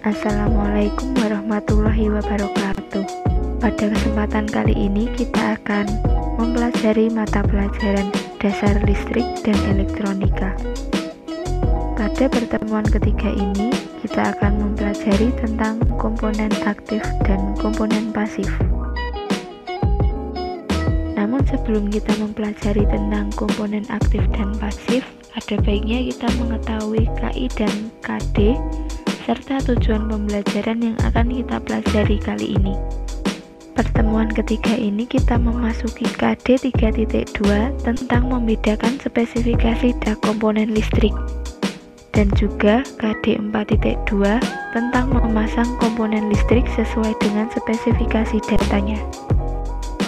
Assalamualaikum warahmatullahi wabarakatuh. Pada kesempatan kali ini kita akan mempelajari mata pelajaran dasar listrik dan elektronika. Pada pertemuan ketiga ini kita akan mempelajari tentang komponen aktif dan komponen pasif. Namun sebelum kita mempelajari tentang komponen aktif dan pasif, ada baiknya kita mengetahui KI dan KD serta tujuan pembelajaran yang akan kita pelajari kali ini. Pertemuan ketiga ini kita memasuki KD 3.2 tentang membedakan spesifikasi komponen listrik, dan juga KD 4.2 tentang memasang komponen listrik sesuai dengan spesifikasi datanya.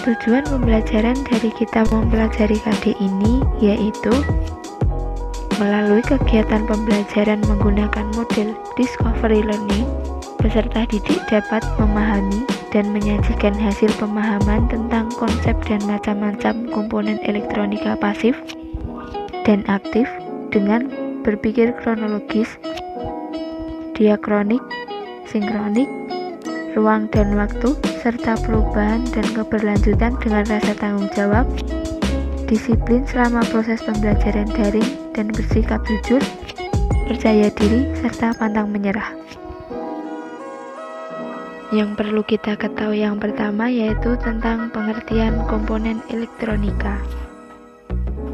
Tujuan pembelajaran dari kita mempelajari KD ini yaitu melalui kegiatan pembelajaran menggunakan model Discovery Learning, peserta didik dapat memahami dan menyajikan hasil pemahaman tentang konsep dan macam-macam komponen elektronika pasif dan aktif dengan berpikir kronologis, diakronik, sinkronik, ruang dan waktu, serta perubahan dan keberlanjutan dengan rasa tanggung jawab, disiplin selama proses pembelajaran daring, dan bersikap jujur, percaya diri, serta pantang menyerah. Yang perlu kita ketahui yang pertama yaitu tentang pengertian komponen elektronika.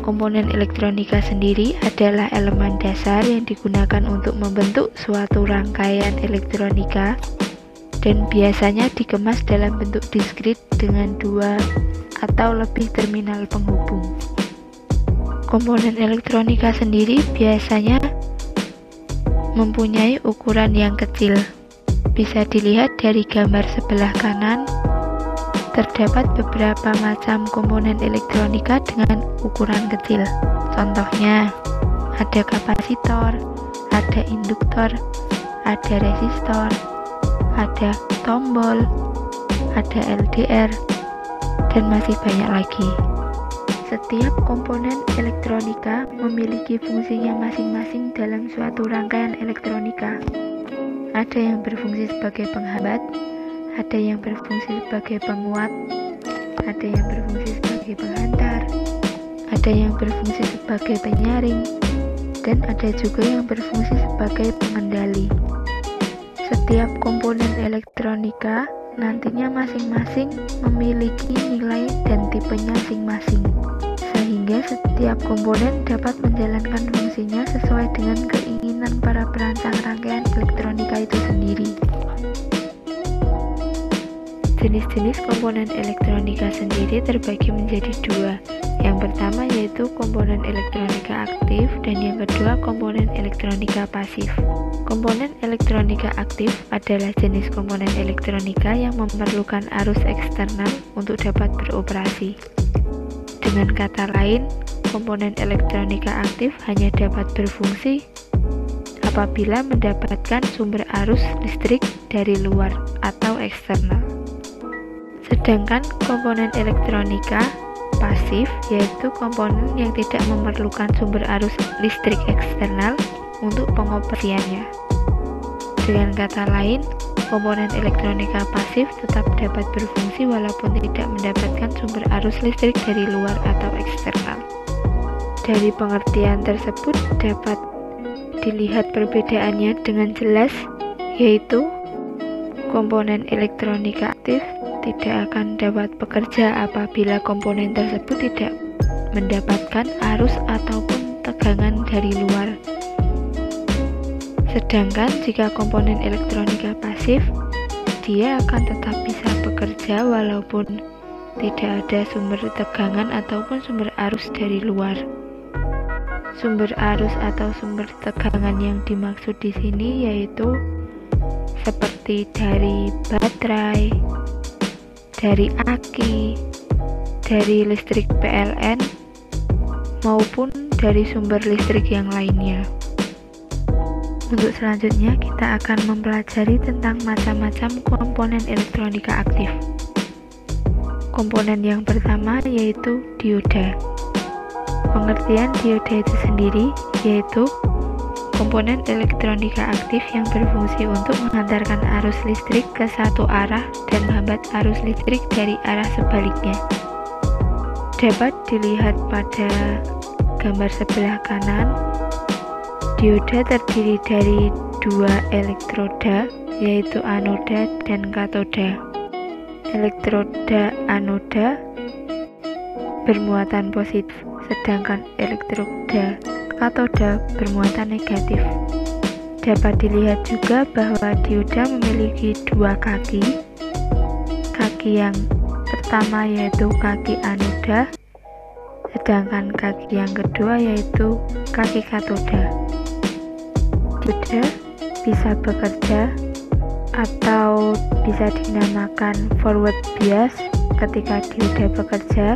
Komponen elektronika sendiri adalah elemen dasar yang digunakan untuk membentuk suatu rangkaian elektronika dan biasanya dikemas dalam bentuk diskrit dengan dua atau lebih terminal penghubung. Komponen elektronika sendiri biasanya mempunyai ukuran yang kecil. Bisa dilihat dari gambar sebelah kanan, terdapat beberapa macam komponen elektronika dengan ukuran kecil. Contohnya, ada kapasitor, ada induktor, ada resistor, ada tombol, ada LDR, dan masih banyak lagi. Setiap komponen elektronika memiliki fungsinya masing-masing dalam suatu rangkaian elektronika. Ada yang berfungsi sebagai penghambat, ada yang berfungsi sebagai penguat, ada yang berfungsi sebagai penghantar, ada yang berfungsi sebagai penyaring, dan ada juga yang berfungsi sebagai pengendali. Setiap komponen elektronika nantinya masing-masing memiliki nilai dan tipenya masing-masing, sehingga setiap komponen dapat menjalankan fungsinya sesuai dengan keinginan para perancang rangkaian elektronika itu sendiri. Jenis-jenis komponen elektronika sendiri terbagi menjadi dua. Yang pertama yaitu komponen elektronika aktif dan yang kedua komponen elektronika pasif. Komponen elektronika aktif adalah jenis komponen elektronika yang memerlukan arus eksternal untuk dapat beroperasi. Dengan kata lain, komponen elektronika aktif hanya dapat berfungsi apabila mendapatkan sumber arus listrik dari luar atau eksternal. Sedangkan komponen elektronika pasif yaitu komponen yang tidak memerlukan sumber arus listrik eksternal untuk pengoperasiannya. Dengan kata lain, komponen elektronika pasif tetap dapat berfungsi walaupun tidak mendapatkan sumber arus listrik dari luar atau eksternal. Dari pengertian tersebut dapat dilihat perbedaannya dengan jelas, yaitu komponen elektronika aktif tidak akan dapat bekerja apabila komponen tersebut tidak mendapatkan arus ataupun tegangan dari luar. Sedangkan jika komponen elektronika pasif, dia akan tetap bisa bekerja walaupun tidak ada sumber tegangan ataupun sumber arus dari luar. Sumber arus atau sumber tegangan yang dimaksud di sini yaitu seperti dari baterai, dari aki, dari listrik PLN, maupun dari sumber listrik yang lainnya. Untuk selanjutnya kita akan mempelajari tentang macam-macam komponen elektronika aktif. Komponen yang pertama yaitu dioda. Pengertian dioda itu sendiri yaitu komponen elektronika aktif yang berfungsi untuk menghantarkan arus listrik ke satu arah dan menghambat arus listrik dari arah sebaliknya. Dapat dilihat pada gambar sebelah kanan. Dioda terdiri dari dua elektroda, yaitu anoda dan katoda. Elektroda anoda bermuatan positif, sedangkan elektroda katoda bermuatan negatif. Dapat dilihat juga bahwa dioda memiliki dua kaki. Kaki yang pertama yaitu kaki anoda, sedangkan kaki yang kedua yaitu kaki katoda. Dioda bisa bekerja atau bisa dinamakan forward bias ketika dioda bekerja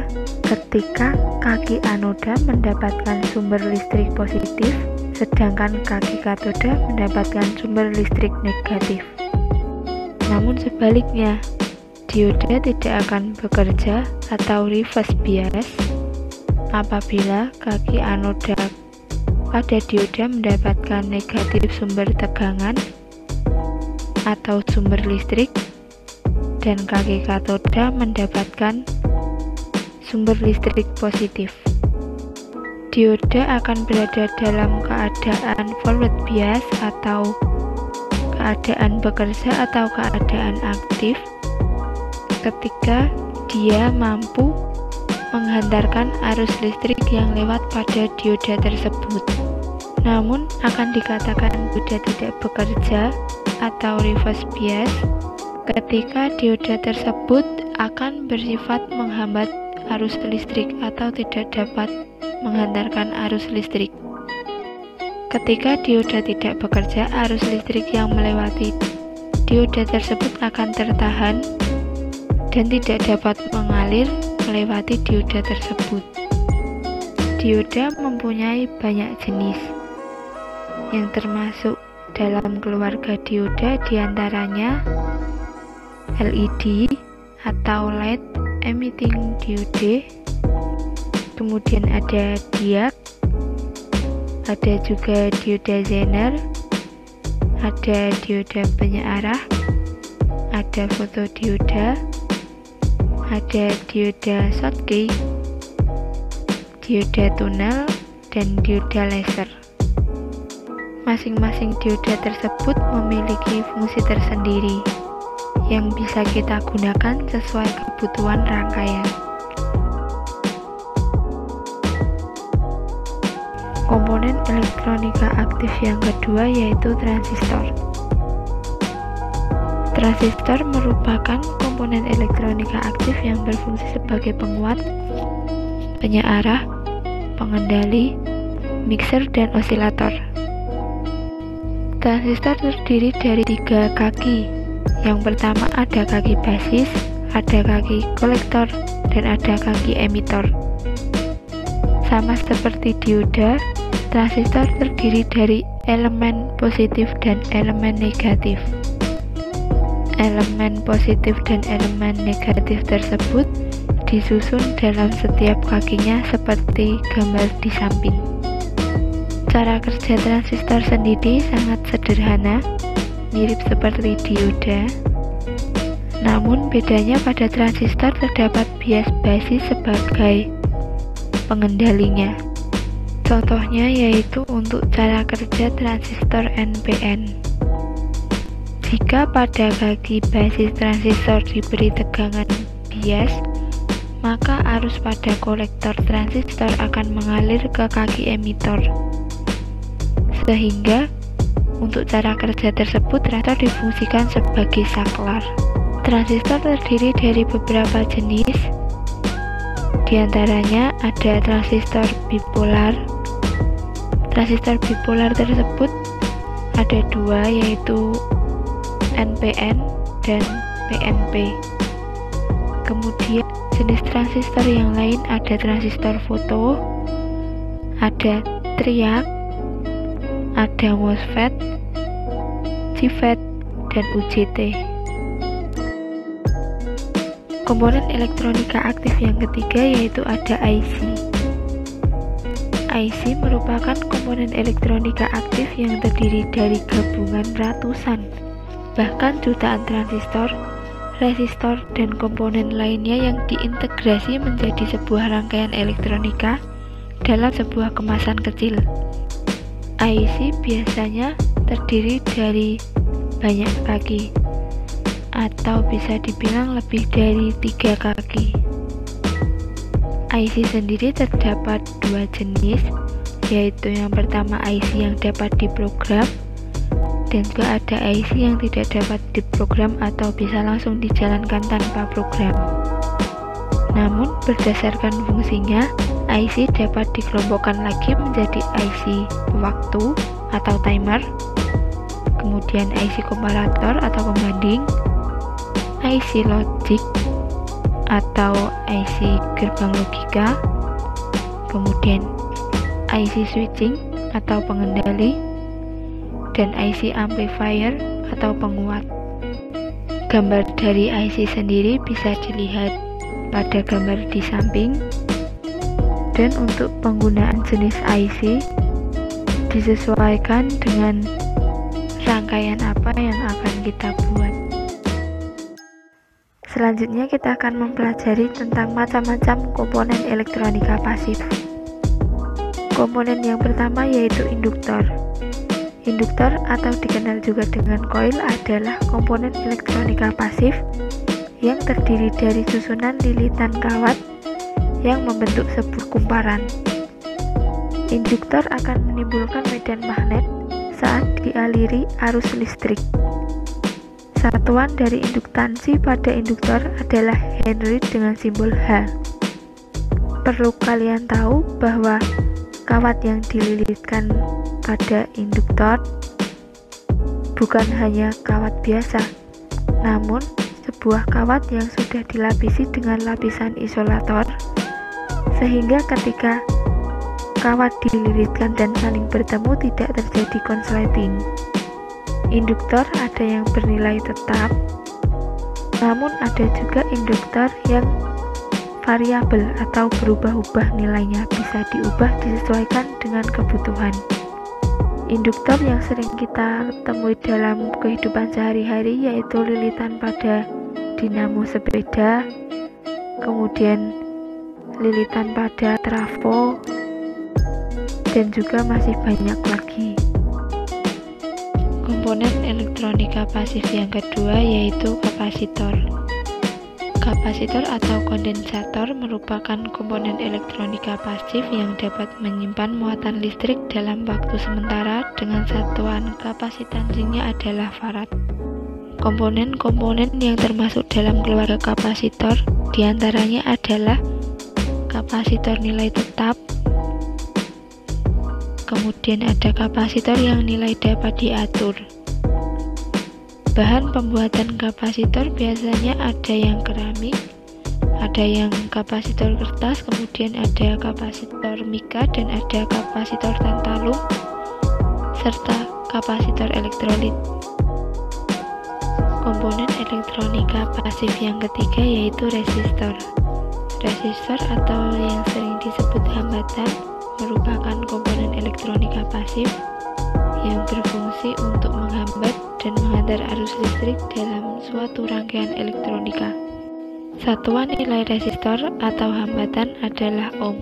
ketika kaki anoda mendapatkan sumber listrik positif, sedangkan kaki katoda mendapatkan sumber listrik negatif. Namun sebaliknya, dioda tidak akan bekerja atau reverse bias apabila kaki anoda pada dioda mendapatkan negatif sumber tegangan atau sumber listrik, dan kaki katoda mendapatkan sumber listrik positif. Dioda akan berada dalam keadaan forward bias atau keadaan bekerja atau keadaan aktif ketika dia mampu menghantarkan arus listrik yang lewat pada dioda tersebut. Namun akan dikatakan dioda tidak bekerja atau reverse bias ketika dioda tersebut akan bersifat menghambat arus listrik atau tidak dapat menghantarkan arus listrik. Ketika dioda tidak bekerja, arus listrik yang melewati dioda tersebut akan tertahan dan tidak dapat mengalir melewati dioda tersebut. Dioda mempunyai banyak jenis yang termasuk dalam keluarga dioda, diantaranya LED atau light emitting diode, kemudian ada diode, ada juga dioda Zener, ada dioda penyearah, ada fotodioda, ada dioda Schottky, dioda tunnel, dan dioda laser. Masing-masing dioda tersebut memiliki fungsi tersendiri yang bisa kita gunakan sesuai kebutuhan rangkaian. Komponen elektronika aktif yang kedua yaitu transistor. Transistor merupakan komponen elektronika aktif yang berfungsi sebagai penguat, penyearah, pengendali, mixer, dan osilator. Transistor terdiri dari tiga kaki. Yang pertama ada kaki basis, ada kaki kolektor, dan ada kaki emitor. Sama seperti dioda, transistor terdiri dari elemen positif dan elemen negatif. Elemen positif dan elemen negatif tersebut disusun dalam setiap kakinya seperti gambar di samping. Cara kerja transistor sendiri sangat sederhana, mirip seperti dioda. Namun bedanya pada transistor terdapat bias basis sebagai pengendalinya. Contohnya yaitu untuk cara kerja transistor NPN. Jika pada kaki basis transistor diberi tegangan bias, maka arus pada kolektor transistor akan mengalir ke kaki emitor. Sehingga untuk cara kerja tersebut transistor difungsikan sebagai saklar. Transistor terdiri dari beberapa jenis, diantaranya ada transistor bipolar. Transistor bipolar tersebut ada dua, yaitu NPN dan PNP. Kemudian jenis transistor yang lain ada transistor foto, ada triac, ada MOSFET, JFET, dan UJT. Komponen elektronika aktif yang ketiga yaitu ada IC. IC merupakan komponen elektronika aktif yang terdiri dari gabungan ratusan, bahkan jutaan transistor, resistor, dan komponen lainnya yang diintegrasi menjadi sebuah rangkaian elektronika dalam sebuah kemasan kecil. IC biasanya terdiri dari banyak kaki, atau bisa dibilang lebih dari 3 kaki. IC sendiri terdapat 2 jenis, yaitu yang pertama IC yang dapat diprogram, dan juga ada IC yang tidak dapat diprogram atau bisa langsung dijalankan tanpa program. Namun berdasarkan fungsinya, IC dapat dikelompokkan lagi menjadi IC waktu atau timer, kemudian IC komparator atau pembanding, IC logic atau IC gerbang logika, kemudian IC switching atau pengendali, dan IC amplifier atau penguat. Gambar dari IC sendiri bisa dilihat pada gambar di samping, dan untuk penggunaan jenis IC disesuaikan dengan rangkaian apa yang akan kita buat. Selanjutnya kita akan mempelajari tentang macam-macam komponen elektronika pasif. Komponen yang pertama yaitu induktor. Induktor atau dikenal juga dengan koil adalah komponen elektronika pasif yang terdiri dari susunan lilitan kawat yang membentuk sebuah kumparan. Induktor akan menimbulkan medan magnet saat dialiri arus listrik. Satuan dari induktansi pada induktor adalah Henry dengan simbol H. Perlu kalian tahu bahwa kawat yang dililitkan pada induktor bukan hanya kawat biasa, namun sebuah kawat yang sudah dilapisi dengan lapisan isolator, sehingga ketika kawat dililitkan dan saling bertemu tidak terjadi konsleting. Induktor ada yang bernilai tetap, namun ada juga induktor yang variabel atau berubah-ubah nilainya, bisa diubah disesuaikan dengan kebutuhan. Induktor yang sering kita temui dalam kehidupan sehari-hari yaitu lilitan pada dinamo sepeda, kemudian lilitan pada trafo, dan juga masih banyak lagi. Komponen elektronika pasif yang kedua yaitu kapasitor. Kapasitor atau kondensator merupakan komponen elektronika pasif yang dapat menyimpan muatan listrik dalam waktu sementara dengan satuan kapasitansinya adalah farad. Komponen-komponen yang termasuk dalam keluarga kapasitor diantaranya adalah kapasitor nilai tetap, kemudian ada kapasitor yang nilai dapat diatur. Bahan pembuatan kapasitor biasanya ada yang keramik, ada yang kapasitor kertas, kemudian ada kapasitor mika, dan ada kapasitor tantalum, serta kapasitor elektrolit. Komponen elektronika pasif yang ketiga yaitu resistor. Resistor atau yang sering disebut hambatan merupakan komponen elektronika pasif yang berfungsi untuk menghambat dan menghantar arus listrik dalam suatu rangkaian elektronika. Satuan nilai resistor atau hambatan adalah ohm.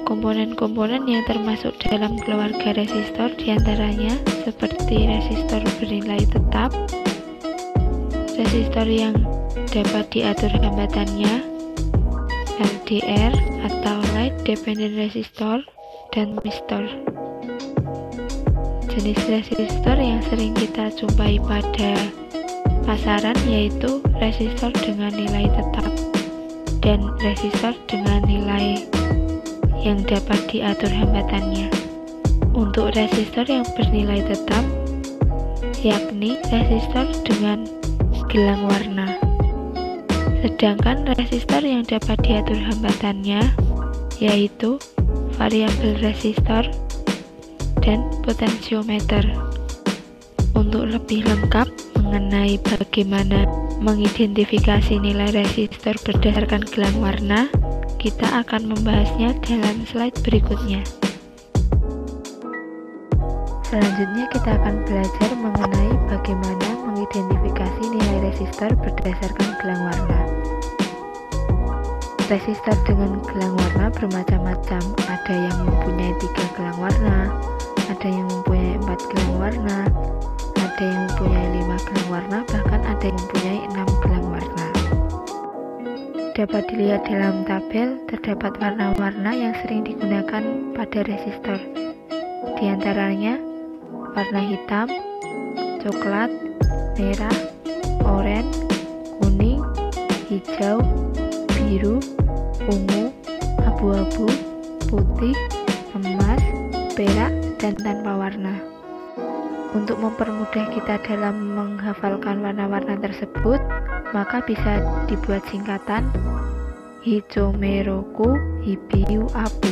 Komponen-komponen yang termasuk dalam keluarga resistor diantaranya seperti resistor bernilai tetap, resistor yang dapat diatur hambatannya, LDR atau Light Dependent Resistor, dan mistor. Jenis resistor yang sering kita jumpai pada pasaran yaitu resistor dengan nilai tetap dan resistor dengan nilai yang dapat diatur hambatannya. Untuk resistor yang bernilai tetap yakni resistor dengan gelang warna, sedangkan resistor yang dapat diatur hambatannya yaitu variabel resistor dan potensiometer. Untuk lebih lengkap mengenai bagaimana mengidentifikasi nilai resistor berdasarkan gelang warna, Kita akan membahasnya dalam slide berikutnya. Selanjutnya kita akan belajar mengenai bagaimana mengidentifikasi nilai resistor berdasarkan gelang warna. Resistor dengan gelang warna bermacam-macam, ada yang mempunyai 3 gelang warna, ada yang mempunyai 4 gelang warna, ada yang mempunyai 5 gelang warna, bahkan ada yang mempunyai 6 gelang warna. Dapat dilihat dalam tabel, terdapat warna-warna yang sering digunakan pada resistor. Di antaranya warna hitam, coklat, merah, oranye, kuning, hijau, biru, ungu, abu-abu, putih, emas, perak, dan tanpa warna. Untuk mempermudah kita dalam menghafalkan warna-warna tersebut, maka bisa dibuat singkatan hijau, meroku, hibiu, abu.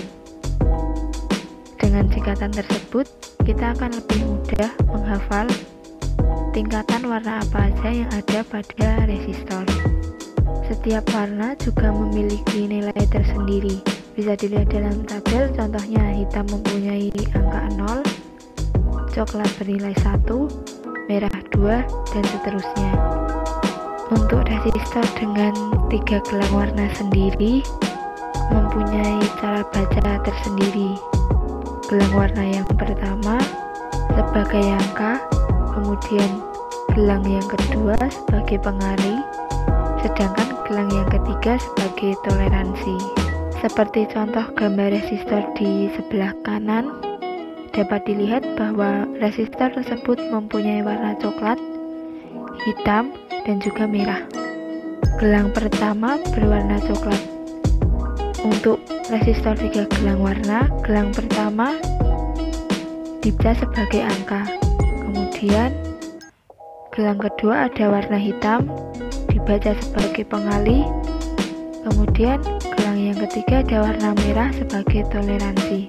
Dengan singkatan tersebut, kita akan lebih mudah menghafal tingkatan warna apa saja yang ada pada resistor. Setiap warna juga memiliki nilai tersendiri. Bisa dilihat dalam tabel, contohnya hitam mempunyai angka 0, coklat bernilai 1, merah 2, dan seterusnya. Untuk resistor dengan 3 gelang warna sendiri mempunyai cara baca tersendiri. Gelang warna yang pertama sebagai angka, kemudian gelang yang kedua sebagai pengalih, sedangkan gelang yang ketiga sebagai toleransi. Seperti contoh gambar resistor di sebelah kanan, dapat dilihat bahwa resistor tersebut mempunyai warna coklat, hitam, dan juga merah. Gelang pertama berwarna coklat. Untuk resistor 3 gelang warna, gelang pertama dibaca sebagai angka, kemudian gelang kedua ada warna hitam, dibaca sebagai pengalih, kemudian gelang yang ketiga ada warna merah sebagai toleransi.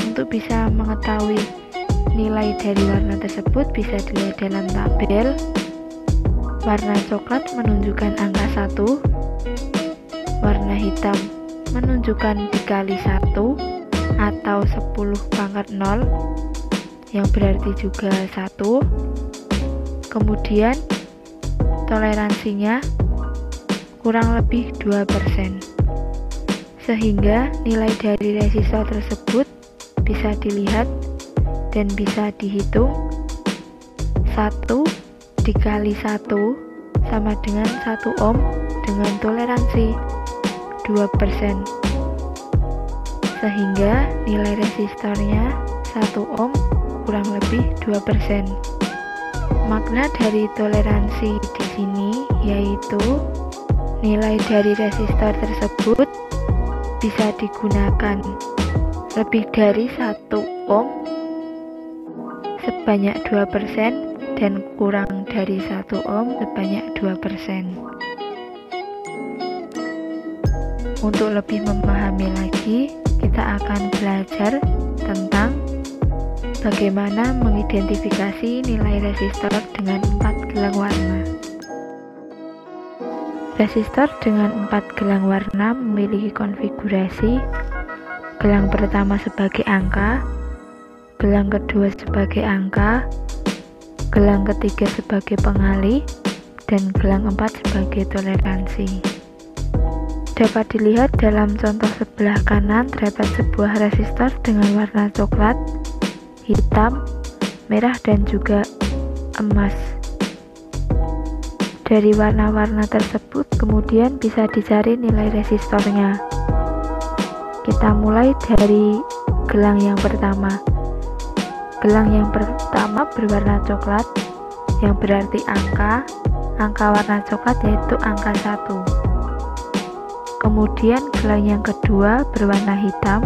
Untuk bisa mengetahui nilai dari warna tersebut bisa dilihat dalam tabel. Warna coklat menunjukkan angka 1, warna hitam menunjukkan dikali 1 atau 10 pangkat 0 yang berarti juga 1. Kemudian toleransinya kurang lebih 2%, sehingga nilai dari resistor tersebut bisa dilihat dan bisa dihitung. 1 dikali 1 sama dengan 1 ohm dengan toleransi 2%, sehingga nilai resistornya 1 ohm kurang lebih 2%. Makna dari toleransi di sini yaitu nilai dari resistor tersebut bisa digunakan lebih dari 1 ohm sebanyak 2% dan kurang dari 1 ohm sebanyak 2%. Untuk lebih memahami lagi, kita akan belajar tentang bagaimana mengidentifikasi nilai resistor dengan 4 gelang warna. Resistor dengan 4 gelang warna memiliki konfigurasi gelang pertama sebagai angka, gelang kedua sebagai angka, gelang ketiga sebagai pengalih, dan gelang 4 sebagai toleransi. Dapat dilihat dalam contoh sebelah kanan terdapat sebuah resistor dengan warna coklat, hitam, merah, dan juga emas. Dari warna-warna tersebut kemudian bisa dicari nilai resistornya. Kita mulai dari gelang yang pertama. Gelang yang pertama berwarna coklat, yang berarti angka warna coklat yaitu angka 1. Kemudian gelang yang kedua berwarna hitam.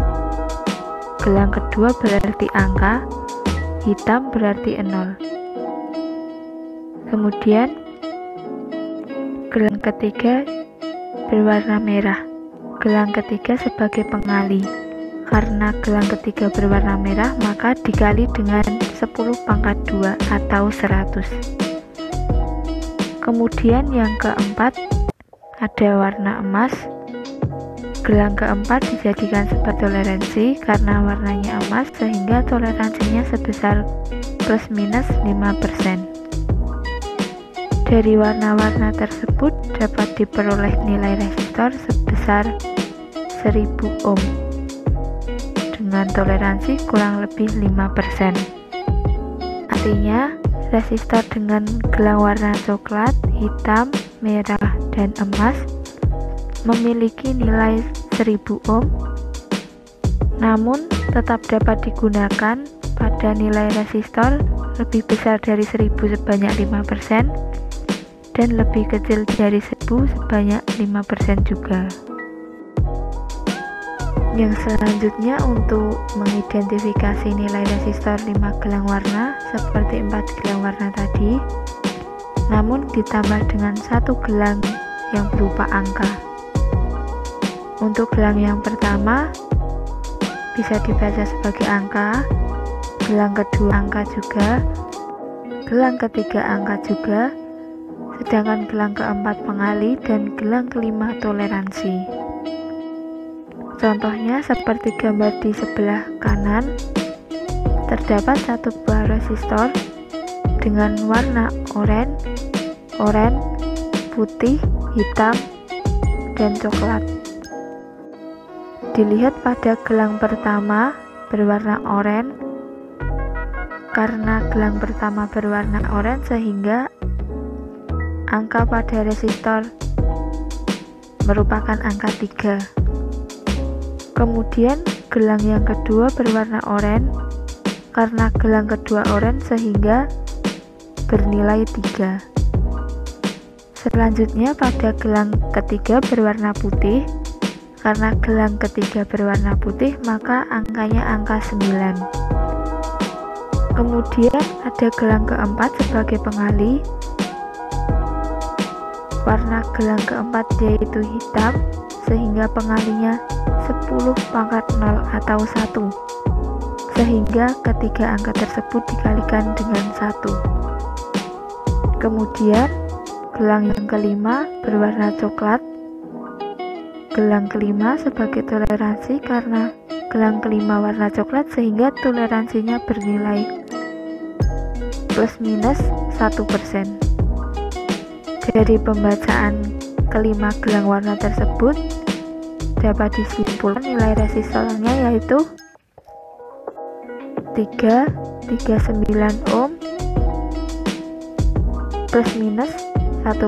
Gelang kedua berarti angka, hitam berarti 0. Kemudian gelang ketiga berwarna merah. Gelang ketiga sebagai pengalih. Karena gelang ketiga berwarna merah, maka dikali dengan 10 pangkat 2 atau 100. Kemudian yang keempat ada warna emas. Gelang keempat dijadikan sebagai toleransi karena warnanya emas sehingga toleransinya sebesar plus minus 5%. Dari warna-warna tersebut dapat diperoleh nilai resistor sebesar 1000 ohm dengan toleransi kurang lebih 5%. Artinya, resistor dengan gelang warna coklat, hitam, merah, dan emas memiliki nilai 1000 ohm, namun tetap dapat digunakan pada nilai resistor lebih besar dari 1000 sebanyak 5% dan lebih kecil dari 1000 sebanyak 5% juga. Yang selanjutnya untuk mengidentifikasi nilai resistor 5 gelang warna seperti 4 gelang warna tadi, namun ditambah dengan 1 gelang yang berupa angka. Untuk gelang yang pertama bisa dibaca sebagai angka, gelang kedua angka juga, gelang ketiga angka juga, sedangkan gelang keempat pengali dan gelang kelima toleransi. Contohnya seperti gambar di sebelah kanan, terdapat satu buah resistor dengan warna oranye, putih, hitam, dan coklat. Dilihat pada gelang pertama berwarna oranye, karena gelang pertama berwarna oranye sehingga angka pada resistor merupakan angka 3. Kemudian gelang yang kedua berwarna oranye, karena gelang kedua oranye sehingga bernilai 3. Selanjutnya pada gelang ketiga berwarna putih, karena gelang ketiga berwarna putih maka angkanya angka 9. Kemudian ada gelang keempat sebagai pengali, warna gelang keempat yaitu hitam sehingga pengalinya 10 pangkat 0 atau 1, sehingga ketiga angka tersebut dikalikan dengan 1. Kemudian gelang yang kelima berwarna coklat, gelang kelima sebagai toleransi karena gelang kelima warna coklat sehingga toleransinya bernilai plus minus 1%. Dari pembacaan kelima gelang warna tersebut dapat disimpulkan nilai resistornya yaitu 339 ohm plus minus 1%,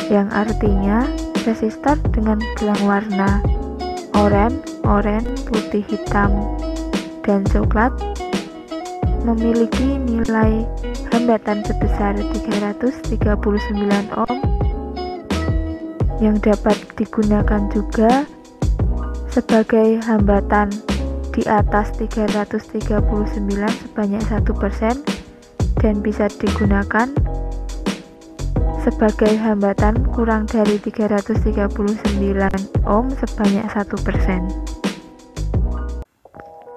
yang artinya resistor dengan gelang warna oranye, putih, hitam, dan coklat memiliki nilai hambatan sebesar 339 ohm yang dapat digunakan juga sebagai hambatan di atas 339 sebanyak 1% dan bisa digunakan sebagai hambatan kurang dari 339 ohm sebanyak 1%.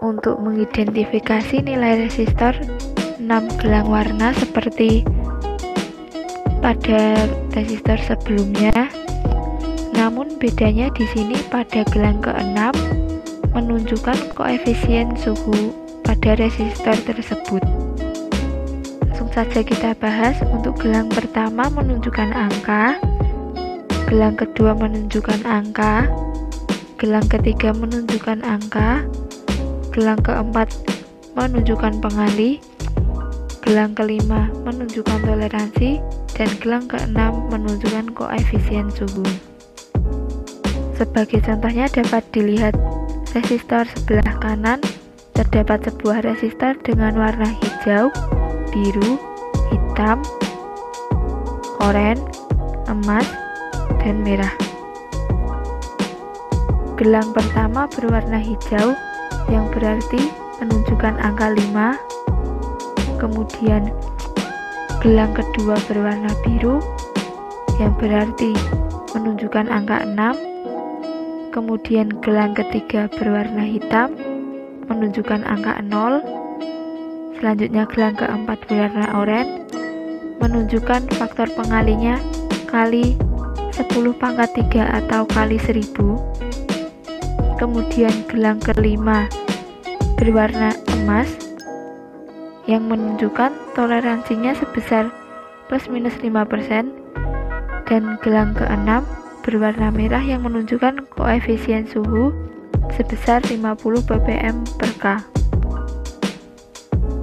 Untuk mengidentifikasi nilai resistor 6 gelang warna seperti pada resistor sebelumnya, namun bedanya di sini pada gelang ke-6 menunjukkan koefisien suhu pada resistor tersebut. Langsung saja kita bahas. Untuk gelang pertama menunjukkan angka, gelang kedua menunjukkan angka, gelang ketiga menunjukkan angka, gelang keempat menunjukkan pengali, gelang kelima menunjukkan toleransi, dan gelang keenam menunjukkan koefisien suhu. Sebagai contohnya dapat dilihat resistor sebelah kanan, terdapat sebuah resistor dengan warna hijau, biru, hitam, oranye, emas, dan merah. Gelang pertama berwarna hijau yang berarti menunjukkan angka 5. Kemudian gelang kedua berwarna biru yang berarti menunjukkan angka 6. Kemudian gelang ketiga berwarna hitam menunjukkan angka 0. Selanjutnya gelang keempat berwarna oranye menunjukkan faktor pengalinya kali 10⁻³ atau kali 1000. Kemudian gelang kelima berwarna emas yang menunjukkan toleransinya sebesar plus minus 5%, dan gelang keenam berwarna merah yang menunjukkan koefisien suhu sebesar 50 ppm per K.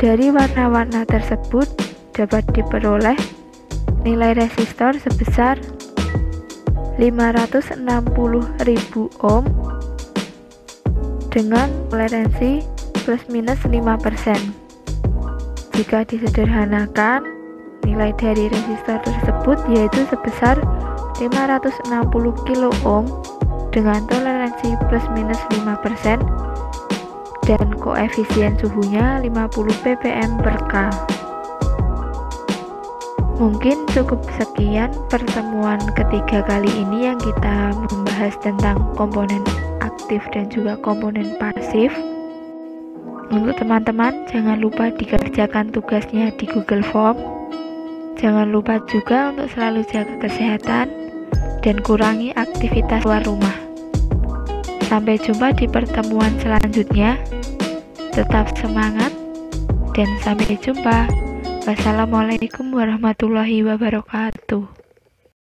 Dari warna-warna tersebut dapat diperoleh nilai resistor sebesar 560.000 ohm dengan toleransi plus minus 5%. Jika disederhanakan, nilai dari resistor tersebut yaitu sebesar 560 kilo ohm dengan toleransi plus minus 5% dan koefisien suhunya 50 ppm per K. Mungkin cukup sekian pertemuan ketiga kali ini yang kita membahas tentang komponen aktif dan juga komponen pasif. Untuk teman-teman, jangan lupa dikerjakan tugasnya di Google Form. Jangan lupa juga untuk selalu jaga kesehatan dan kurangi aktivitas luar rumah. Sampai jumpa di pertemuan selanjutnya. Tetap semangat dan sampai jumpa. Wassalamualaikum warahmatullahi wabarakatuh.